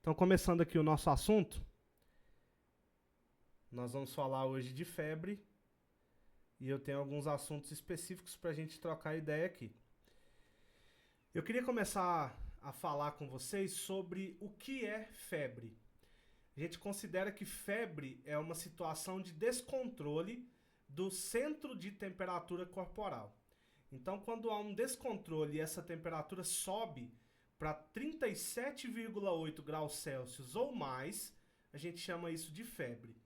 Então, começando aqui o nosso assunto, nós vamos falar hoje de febre e eu tenho alguns assuntos específicos para a gente trocar ideia aqui. Eu queria começar a falar com vocês sobre o que é febre. A gente considera que febre é uma situação de descontrole do centro de temperatura corporal. Então, quando há um descontrole e essa temperatura sobe para 37,8 graus Celsius ou mais, a gente chama isso de febre.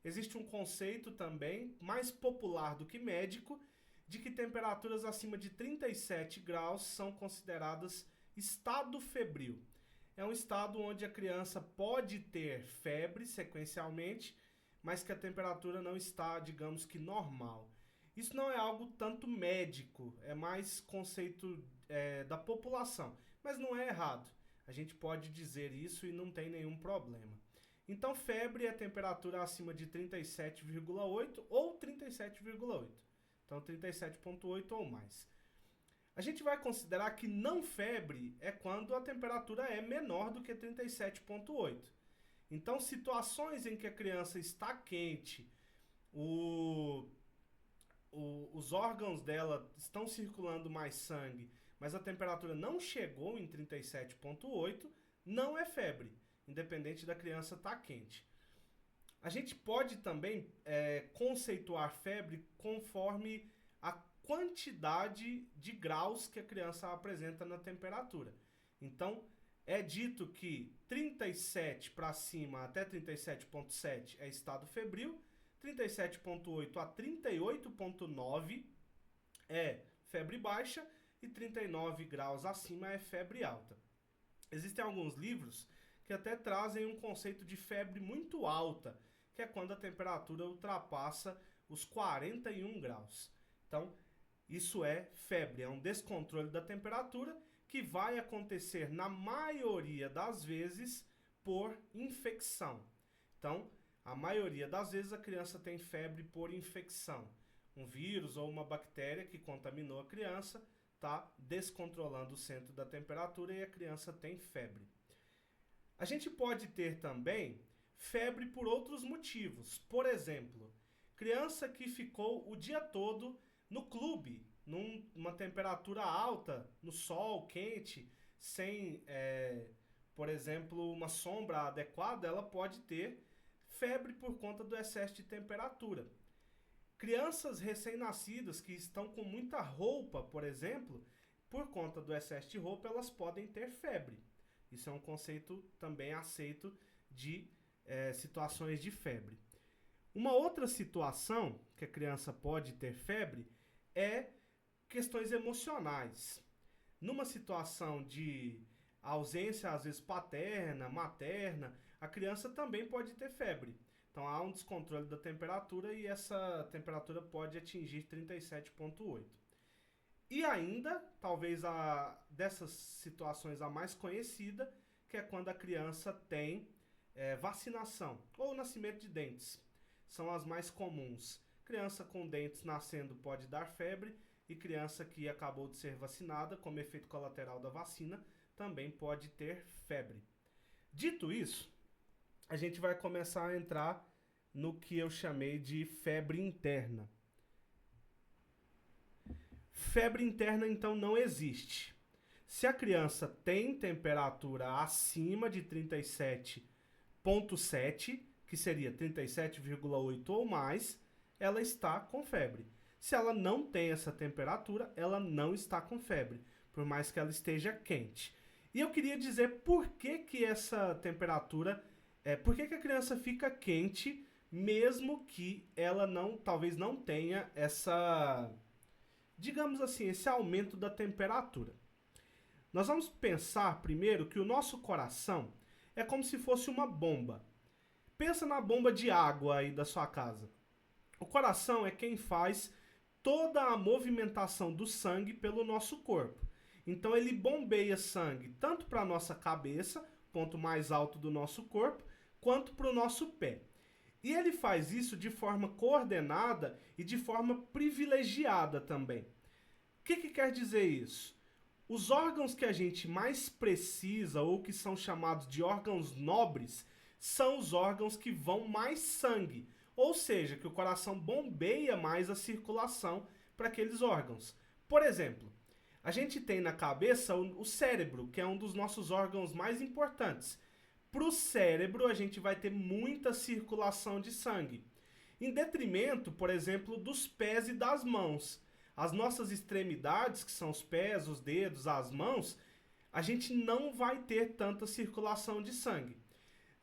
Existe um conceito também, mais popular do que médico, de que temperaturas acima de 37 graus são consideradas estado febril. É um estado onde a criança pode ter febre sequencialmente, mas que a temperatura não está, digamos que, normal. Isso não é algo tanto médico, é mais conceito da população, mas não é errado. A gente pode dizer isso e não tem nenhum problema. Então, febre é temperatura acima de 37,8 ou 37,8. Então, 37,8 ou mais. A gente vai considerar que não febre é quando a temperatura é menor do que 37,8. Então, situações em que a criança está quente, os órgãos dela estão circulando mais sangue, mas a temperatura não chegou em 37,8, não é febre, independente da criança estar quente. A gente pode também conceituar febre conforme a quantidade de graus que a criança apresenta na temperatura. Então, é dito que 37 para cima até 37,7 é estado febril, 37,8 a 38,9 é febre baixa e 39 graus acima é febre alta. Existem alguns livros que até trazem um conceito de febre muito alta, que é quando a temperatura ultrapassa os 41 graus. Então, isso é febre, é um descontrole da temperatura que vai acontecer na maioria das vezes por infecção. Então, a maioria das vezes a criança tem febre por infecção. Um vírus ou uma bactéria que contaminou a criança está descontrolando o centro da temperatura e a criança tem febre. A gente pode ter também febre por outros motivos. Por exemplo, criança que ficou o dia todo no clube, numa temperatura alta, no sol quente, sem, por exemplo, uma sombra adequada, ela pode ter febre por conta do excesso de temperatura. Crianças recém-nascidas que estão com muita roupa, por exemplo, por conta do excesso de roupa, elas podem ter febre. Isso é um conceito também aceito de situações de febre. Uma outra situação que a criança pode ter febre é questões emocionais. Numa situação de ausência, às vezes paterna, materna, a criança também pode ter febre. Então há um descontrole da temperatura e essa temperatura pode atingir 37,8. E ainda, talvez dessas situações a mais conhecida, que é quando a criança tem vacinação ou nascimento de dentes. São as mais comuns. Criança com dentes nascendo pode dar febre e criança que acabou de ser vacinada, como efeito colateral da vacina, também pode ter febre. Dito isso, a gente vai começar a entrar no que eu chamei de febre interna. Febre interna, então, não existe. Se a criança tem temperatura acima de 37,7, que seria 37,8 ou mais, ela está com febre. Se ela não tem essa temperatura, ela não está com febre, por mais que ela esteja quente. E eu queria dizer por que essa temperatura, por que a criança fica quente, mesmo que ela talvez não tenha essa, digamos assim, esse aumento da temperatura. Nós vamos pensar primeiro que o nosso coração é como se fosse uma bomba. Pensa na bomba de água aí da sua casa. O coração é quem faz toda a movimentação do sangue pelo nosso corpo. Então ele bombeia sangue tanto para a nossa cabeça, ponto mais alto do nosso corpo, quanto para o nosso pé. E ele faz isso de forma coordenada e de forma privilegiada também. O que quer dizer isso? Os órgãos que a gente mais precisa, ou que são chamados de órgãos nobres, são os órgãos que vão mais sangue, ou seja, que o coração bombeia mais a circulação para aqueles órgãos. Por exemplo, a gente tem na cabeça o cérebro, que é um dos nossos órgãos mais importantes. Para o cérebro, a gente vai ter muita circulação de sangue, em detrimento, por exemplo, dos pés e das mãos. As nossas extremidades, que são os pés, os dedos, as mãos, a gente não vai ter tanta circulação de sangue.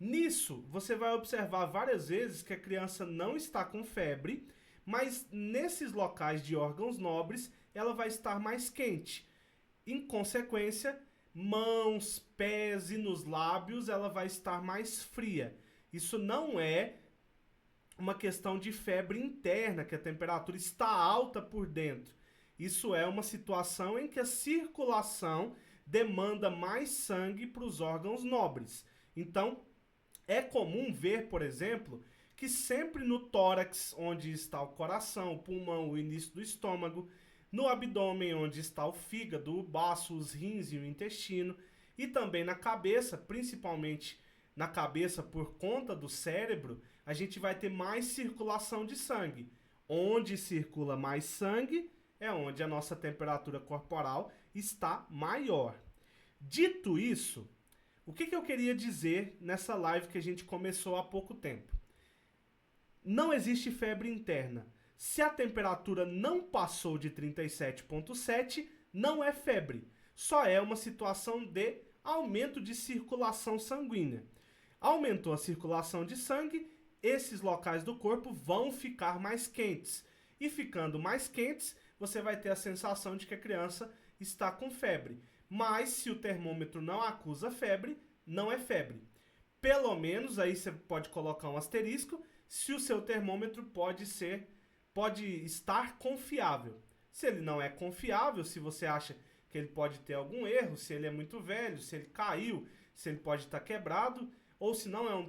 Nisso, você vai observar várias vezes que a criança não está com febre, mas nesses locais de órgãos nobres, ela vai estar mais quente. Em consequência, mãos, pés e nos lábios, ela vai estar mais fria. Isso não é uma questão de febre interna, que a temperatura está alta por dentro. Isso é uma situação em que a circulação demanda mais sangue para os órgãos nobres. Então, é comum ver, por exemplo, que sempre no tórax, onde está o coração, o pulmão, o início do estômago, no abdômen, onde está o fígado, o baço, os rins e o intestino, e também na cabeça, principalmente na cabeça por conta do cérebro, a gente vai ter mais circulação de sangue. Onde circula mais sangue é onde a nossa temperatura corporal está maior. Dito isso, o que eu queria dizer nessa live que a gente começou há pouco tempo? Não existe febre interna. Se a temperatura não passou de 37,7, não é febre. Só é uma situação de aumento de circulação sanguínea. Aumentou a circulação de sangue, esses locais do corpo vão ficar mais quentes. E ficando mais quentes, você vai ter a sensação de que a criança está com febre. Mas se o termômetro não acusa febre, não é febre. Pelo menos, aí você pode colocar um asterisco, se o seu termômetro pode estar confiável. Se ele não é confiável, se você acha que ele pode ter algum erro, se ele é muito velho, se ele caiu, se ele pode estar quebrado, ou se não é um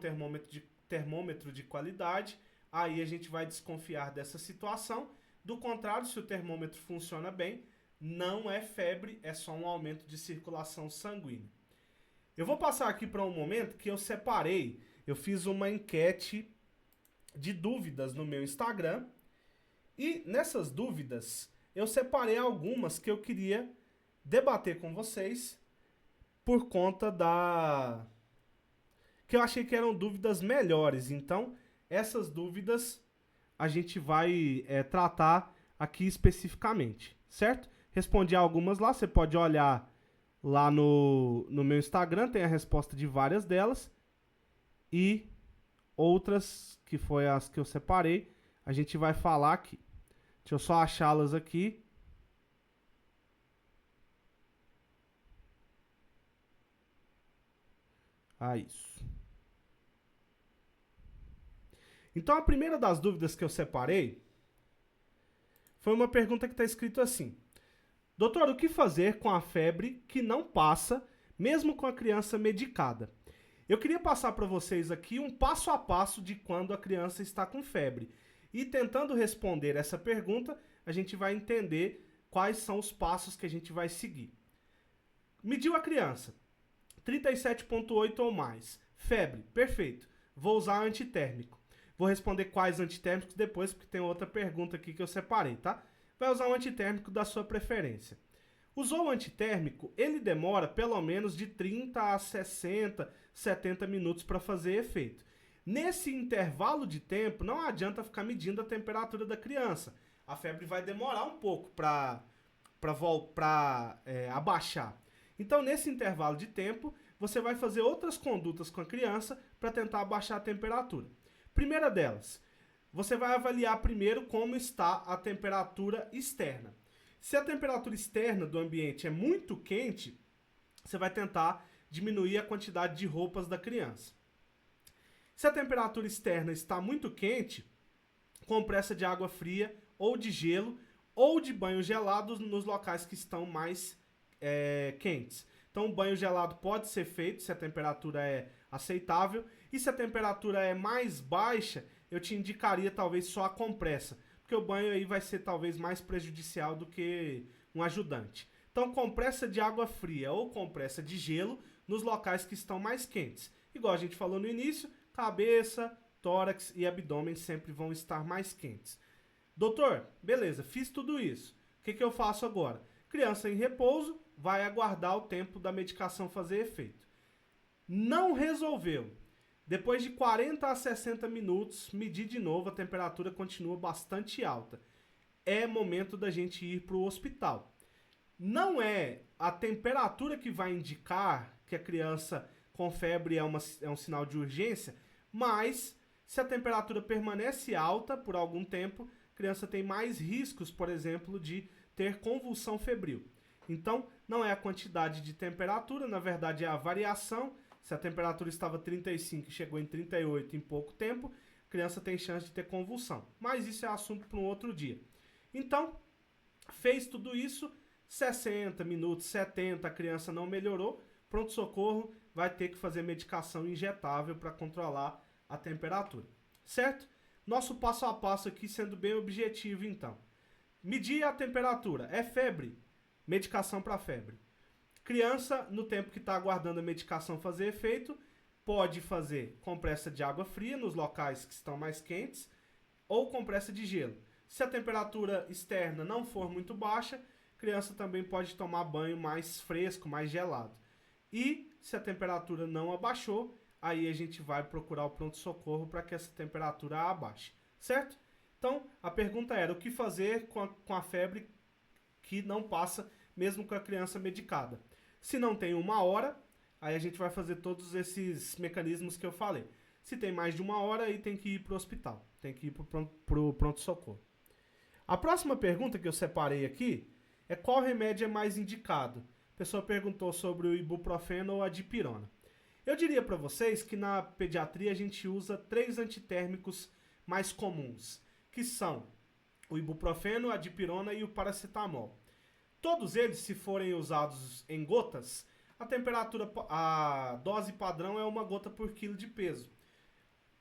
termômetro de qualidade, aí a gente vai desconfiar dessa situação. Do contrário, se o termômetro funciona bem, não é febre, é só um aumento de circulação sanguínea. Eu vou passar aqui para um momento que eu separei, eu fiz uma enquete de dúvidas no meu Instagram, e nessas dúvidas eu separei algumas que eu queria debater com vocês por conta que eu achei que eram dúvidas melhores. Então, essas dúvidas a gente vai tratar aqui especificamente, certo? Respondi algumas lá, você pode olhar lá no meu Instagram, tem a resposta de várias delas. E outras, que foi as que eu separei, a gente vai falar aqui. Deixa eu só achá-las aqui. Isso. Então, a primeira das dúvidas que eu separei foi uma pergunta que está escrito assim: doutor, o que fazer com a febre que não passa, mesmo com a criança medicada? Eu queria passar para vocês aqui um passo a passo de quando a criança está com febre. E tentando responder essa pergunta, a gente vai entender quais são os passos que a gente vai seguir. Mediu a criança, 37,8 ou mais. Febre, perfeito. Vou usar antitérmico. Vou responder quais antitérmicos depois, porque tem outra pergunta aqui que eu separei, tá? Vai usar um antitérmico da sua preferência. Usou o antitérmico, ele demora pelo menos de 30 a 60, 70 minutos para fazer efeito. Nesse intervalo de tempo, não adianta ficar medindo a temperatura da criança. A febre vai demorar um pouco para abaixar. Então, nesse intervalo de tempo, você vai fazer outras condutas com a criança para tentar abaixar a temperatura. Primeira delas, você vai avaliar primeiro como está a temperatura externa. Se a temperatura externa do ambiente é muito quente, você vai tentar diminuir a quantidade de roupas da criança. Se a temperatura externa está muito quente, compressa de água fria ou de gelo ou de banho gelado nos locais que estão mais quentes. Então, o banho gelado pode ser feito se a temperatura é aceitável, e se a temperatura é mais baixa, eu te indicaria talvez só a compressa, porque o banho aí vai ser talvez mais prejudicial do que um ajudante. Então, compressa de água fria ou compressa de gelo nos locais que estão mais quentes. Igual a gente falou no início, cabeça, tórax e abdômen sempre vão estar mais quentes. Doutor, beleza, fiz tudo isso. O que eu faço agora? Criança em repouso vai aguardar o tempo da medicação fazer efeito. Não resolveu. Depois de 40 a 60 minutos, medir de novo, a temperatura continua bastante alta. É momento da gente ir para o hospital. Não é a temperatura que vai indicar que a criança com febre é um sinal de urgência, mas se a temperatura permanece alta por algum tempo, a criança tem mais riscos, por exemplo, de ter convulsão febril. Então, não é a quantidade de temperatura, na verdade é a variação. Se a temperatura estava 35 e chegou em 38 em pouco tempo, a criança tem chance de ter convulsão. Mas isso é assunto para um outro dia. Então, fez tudo isso, 60 minutos, 70, a criança não melhorou, pronto-socorro vai ter que fazer medicação injetável para controlar a temperatura, certo? Nosso passo a passo aqui sendo bem objetivo, então. Medir a temperatura. É febre? Medicação para febre. Criança, no tempo que está aguardando a medicação fazer efeito, pode fazer compressa de água fria nos locais que estão mais quentes ou compressa de gelo. Se a temperatura externa não for muito baixa, a criança também pode tomar banho mais fresco, mais gelado. E se a temperatura não abaixou, aí a gente vai procurar o pronto-socorro para que essa temperatura abaixe, certo? Então, a pergunta era o que fazer com a febre que não passa mesmo com a criança medicada. Se não tem 1 hora, aí a gente vai fazer todos esses mecanismos que eu falei. Se tem mais de 1 hora, aí tem que ir para o hospital, tem que ir para o pronto-socorro. A próxima pergunta que eu separei aqui é qual remédio é mais indicado. A pessoa perguntou sobre o ibuprofeno ou a dipirona. Eu diria para vocês que na pediatria a gente usa 3 antitérmicos mais comuns, que são o ibuprofeno, a dipirona e o paracetamol. Todos eles, se forem usados em gotas, a dose padrão é 1 gota por quilo de peso,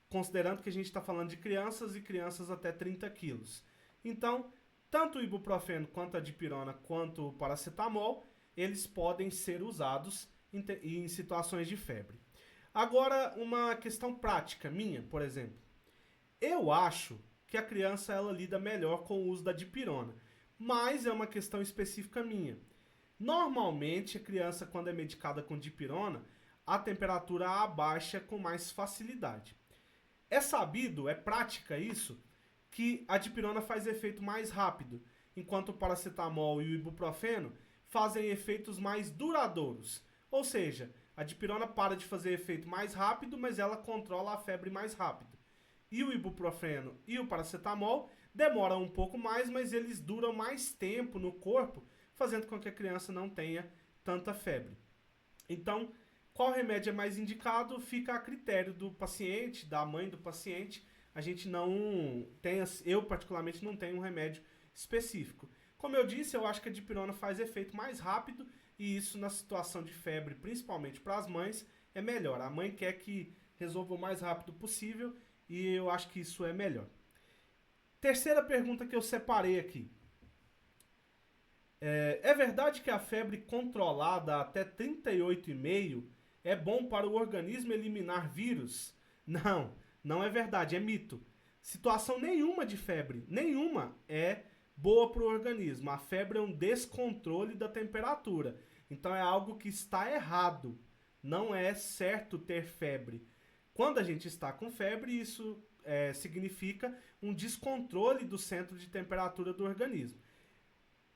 considerando que a gente está falando de crianças e crianças até 30 quilos. Então, tanto o ibuprofeno, quanto a dipirona, quanto o paracetamol, eles podem ser usados em situações de febre. Agora, uma questão prática minha, por exemplo. Eu acho que a criança ela lida melhor com o uso da dipirona, mas é uma questão específica minha. Normalmente, a criança, quando é medicada com dipirona, a temperatura abaixa com mais facilidade. É sabido, é prática isso, que a dipirona faz efeito mais rápido, enquanto o paracetamol e o ibuprofeno fazem efeitos mais duradouros. Ou seja, a dipirona para de fazer efeito mais rápido, mas ela controla a febre mais rápido. E o ibuprofeno e o paracetamol demoram um pouco mais, mas eles duram mais tempo no corpo, fazendo com que a criança não tenha tanta febre. Então, qual remédio é mais indicado fica a critério do paciente, da mãe do paciente. A gente não tem, eu particularmente não tenho um remédio específico. Como eu disse, eu acho que a dipirona faz efeito mais rápido e isso na situação de febre, principalmente para as mães, é melhor. A mãe quer que resolva o mais rápido possível e eu acho que isso é melhor. Terceira pergunta que eu separei aqui. É verdade que a febre controlada até 38,5 é bom para o organismo eliminar vírus? Não, não é verdade, é mito. Situação nenhuma de febre, nenhuma é boa para o organismo. A febre é um descontrole da temperatura. Então é algo que está errado. Não é certo ter febre. Quando a gente está com febre, isso significa um descontrole do centro de temperatura do organismo.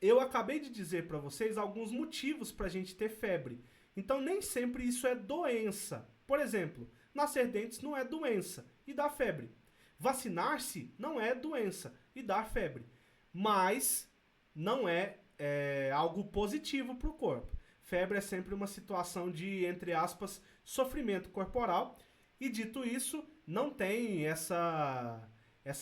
Eu acabei de dizer para vocês alguns motivos para a gente ter febre. Então nem sempre isso é doença. Por exemplo, nascer dentes não é doença e dá febre. Vacinar-se não é doença e dá febre. Mas não é algo positivo para o corpo. Febre é sempre uma situação de, entre aspas, sofrimento corporal. E dito isso, não tem essa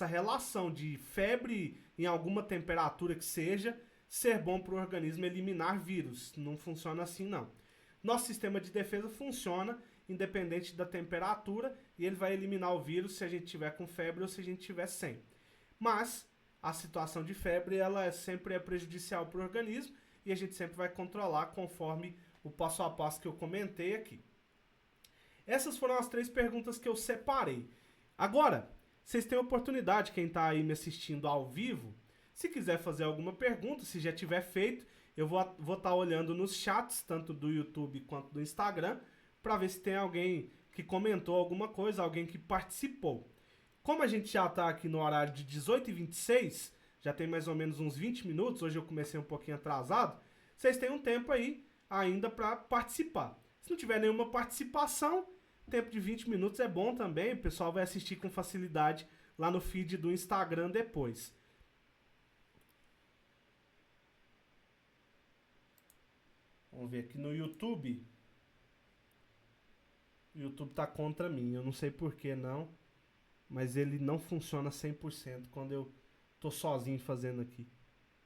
relação de febre em alguma temperatura que seja ser bom para o organismo eliminar vírus. Não funciona assim, não. Nosso sistema de defesa funciona independente da temperatura e ele vai eliminar o vírus se a gente tiver com febre ou se a gente tiver sem. Mas a situação de febre ela sempre é prejudicial para o organismo e a gente sempre vai controlar conforme o passo a passo que eu comentei aqui. Essas foram as 3 perguntas que eu separei. Agora, vocês têm a oportunidade, quem está aí me assistindo ao vivo, se quiser fazer alguma pergunta, se já tiver feito, eu vou estar olhando nos chats, tanto do YouTube quanto do Instagram, para ver se tem alguém que comentou alguma coisa, alguém que participou. Como a gente já está aqui no horário de 18h26, já tem mais ou menos uns 20 minutos, hoje eu comecei um pouquinho atrasado, vocês têm um tempo aí ainda para participar. Se não tiver nenhuma participação, tempo de 20 minutos é bom também, o pessoal vai assistir com facilidade lá no feed do Instagram depois. Vamos ver aqui no YouTube. O YouTube tá contra mim, eu não sei por que não, mas ele não funciona 100% quando eu tô sozinho fazendo aqui.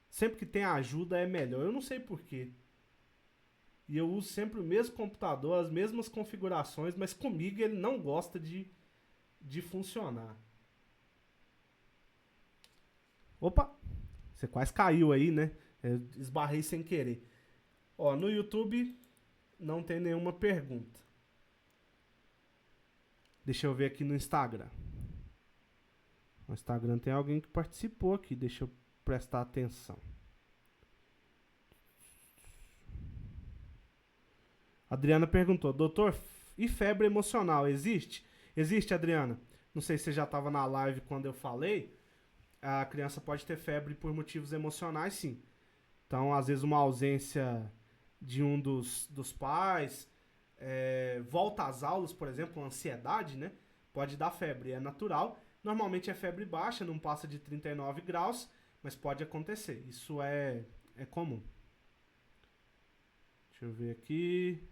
Sempre que tem ajuda é melhor, eu não sei por quê. E eu uso sempre o mesmo computador, as mesmas configurações, mas comigo ele não gosta de funcionar. Opa, você quase caiu aí, né? Eu esbarrei sem querer. Ó, no YouTube não tem nenhuma pergunta. Deixa eu ver aqui no Instagram. No Instagram tem alguém que participou aqui, deixa eu prestar atenção. Adriana perguntou, doutor, e febre emocional existe? Existe, Adriana. Não sei se você já estava na live quando eu falei. A criança pode ter febre por motivos emocionais, sim. Então, às vezes, uma ausência de um dos pais, volta às aulas, por exemplo, ansiedade, né? Pode dar febre, é natural. Normalmente é febre baixa, não passa de 39 graus, mas pode acontecer. Isso é comum. Deixa eu ver aqui.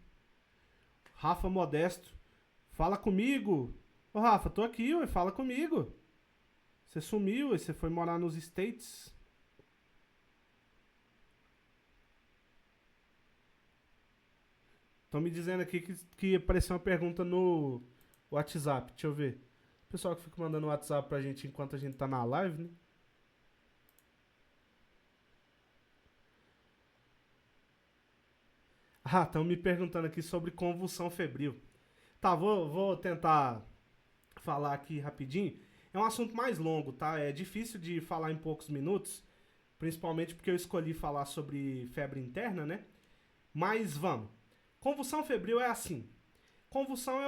Rafa Modesto, fala comigo. Ô Rafa, tô aqui, ué, fala comigo. Você sumiu, você foi morar nos States. Estão me dizendo aqui que apareceu uma pergunta no WhatsApp. Deixa eu ver. O pessoal que fica mandando WhatsApp pra gente enquanto a gente tá na live, né? Ah, estão me perguntando aqui sobre convulsão febril. Tá, vou tentar falar aqui rapidinho. É um assunto mais longo, tá? É difícil de falar em poucos minutos, principalmente porque eu escolhi falar sobre febre interna, né? Mas vamos. Convulsão febril é assim. Convulsão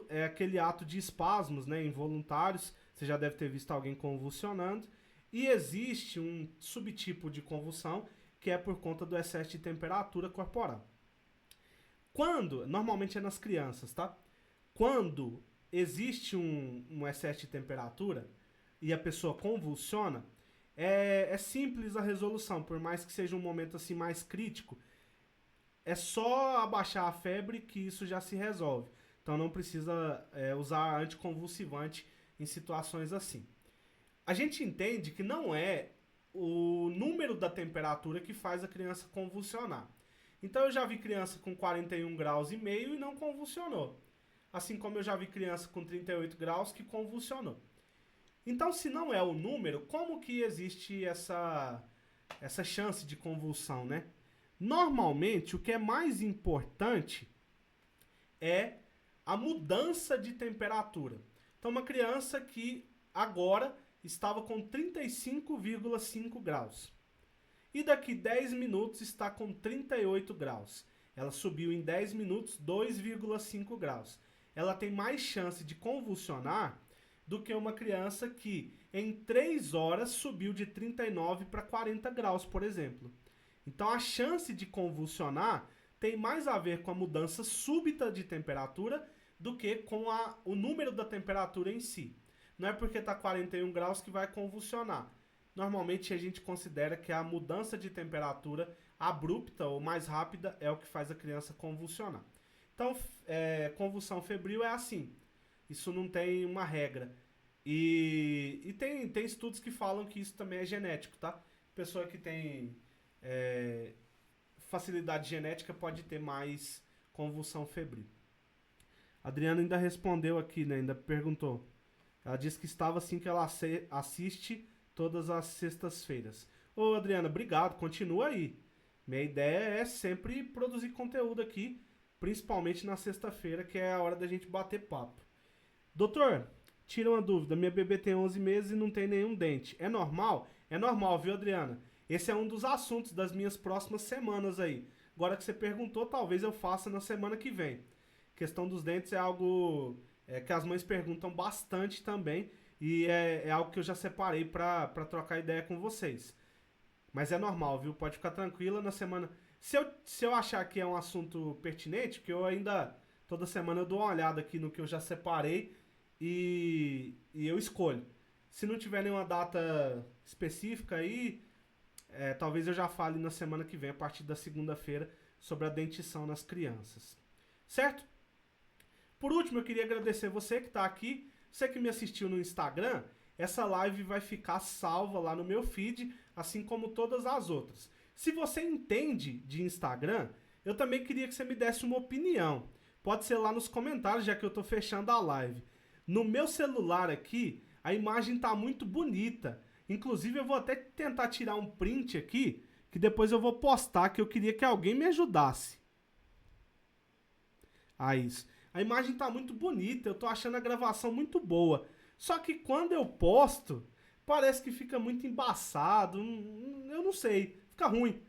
é aquele ato de espasmos, né, involuntários. Você já deve ter visto alguém convulsionando. E existe um subtipo de convulsão que é por conta do excesso de temperatura corporal. Normalmente é nas crianças, tá? Quando existe um excesso de temperatura e a pessoa convulsiona, é simples a resolução, por mais que seja um momento assim mais crítico. É só abaixar a febre que isso já se resolve. Então não precisa usar anticonvulsivante em situações assim. A gente entende que não é o número da temperatura que faz a criança convulsionar. Então eu já vi criança com 41 graus e meio e não convulsionou. Assim como eu já vi criança com 38 graus que convulsionou. Então, se não é o número, como que existe essa chance de convulsão, né? Normalmente, o que é mais importante é a mudança de temperatura. Então, uma criança que agora estava com 35,5 graus. E daqui 10 minutos está com 38 graus. Ela subiu em 10 minutos 2,5 graus. Ela tem mais chance de convulsionar do que uma criança que em 3 horas subiu de 39 para 40 graus, por exemplo. Então a chance de convulsionar tem mais a ver com a mudança súbita de temperatura do que com o número da temperatura em si. Não é porque está 41 graus que vai convulsionar. Normalmente a gente considera que a mudança de temperatura abrupta ou mais rápida é o que faz a criança convulsionar. Então, convulsão febril é assim. Isso não tem uma regra. E tem estudos que falam que isso também é genético, tá? Pessoa que tem facilidade genética pode ter mais convulsão febril. A Adriana ainda respondeu aqui, né? Ainda perguntou. Ela disse que estava assim que ela assiste todas as sextas-feiras. Ô, Adriana, obrigado. Continua aí. Minha ideia é sempre produzir conteúdo aqui, principalmente na sexta-feira, que é a hora da gente bater papo. Doutor, tira uma dúvida. Minha bebê tem 11 meses e não tem nenhum dente. É normal? É normal, viu, Adriana? Esse é um dos assuntos das minhas próximas semanas aí. Agora que você perguntou, talvez eu faça na semana que vem. Questão dos dentes é algo que as mães perguntam bastante também. E é algo que eu já separei para trocar ideia com vocês. Mas é normal, viu? Pode ficar tranquila na semana. Se eu achar que é um assunto pertinente, que eu ainda. Toda semana eu dou uma olhada aqui no que eu já separei e eu escolho. Se não tiver nenhuma data específica aí, talvez eu já fale na semana que vem, a partir da segunda-feira, sobre a dentição nas crianças. Certo? Por último, eu queria agradecer você que está aqui, você que me assistiu no Instagram. Essa live vai ficar salva lá no meu feed, assim como todas as outras. Se você entende de Instagram, eu também queria que você me desse uma opinião. Pode ser lá nos comentários, já que eu estou fechando a live. No meu celular aqui, a imagem está muito bonita. Inclusive, eu vou até tentar tirar um print aqui, que depois eu vou postar, que eu queria que alguém me ajudasse. Isso. A imagem está muito bonita, eu estou achando a gravação muito boa. Só que quando eu posto, parece que fica muito embaçado, eu não sei, fica ruim.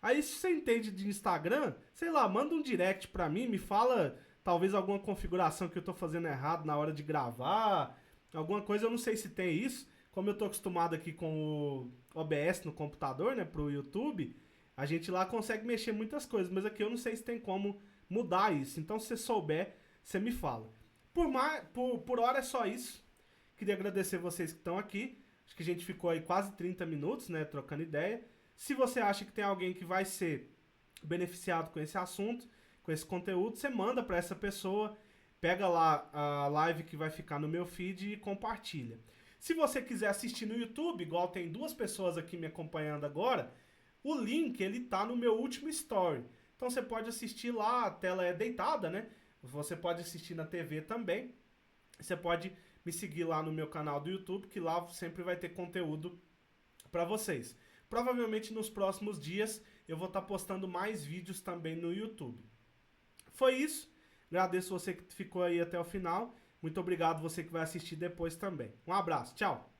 Aí se você entende de Instagram, sei lá, manda um direct pra mim, me fala talvez alguma configuração que eu tô fazendo errado na hora de gravar, alguma coisa, eu não sei se tem isso. Como eu tô acostumado aqui com o OBS no computador, né, pro YouTube, a gente lá consegue mexer muitas coisas, mas aqui eu não sei se tem como mudar isso. Então se você souber, você me fala. Por hora é só isso. Queria agradecer vocês que estão aqui. Acho que a gente ficou aí quase 30 minutos, né, trocando ideia. Se você acha que tem alguém que vai ser beneficiado com esse assunto, com esse conteúdo, você manda para essa pessoa, pega lá a live que vai ficar no meu feed e compartilha. Se você quiser assistir no YouTube, igual tem 2 pessoas aqui me acompanhando agora, o link ele tá no meu último story. Então você pode assistir lá, a tela é deitada, né? Você pode assistir na TV também. Você pode me seguir lá no meu canal do YouTube, que lá sempre vai ter conteúdo para vocês. Provavelmente nos próximos dias eu vou estar postando mais vídeos também no YouTube. Foi isso. Agradeço você que ficou aí até o final. Muito obrigado você que vai assistir depois também. Um abraço. Tchau.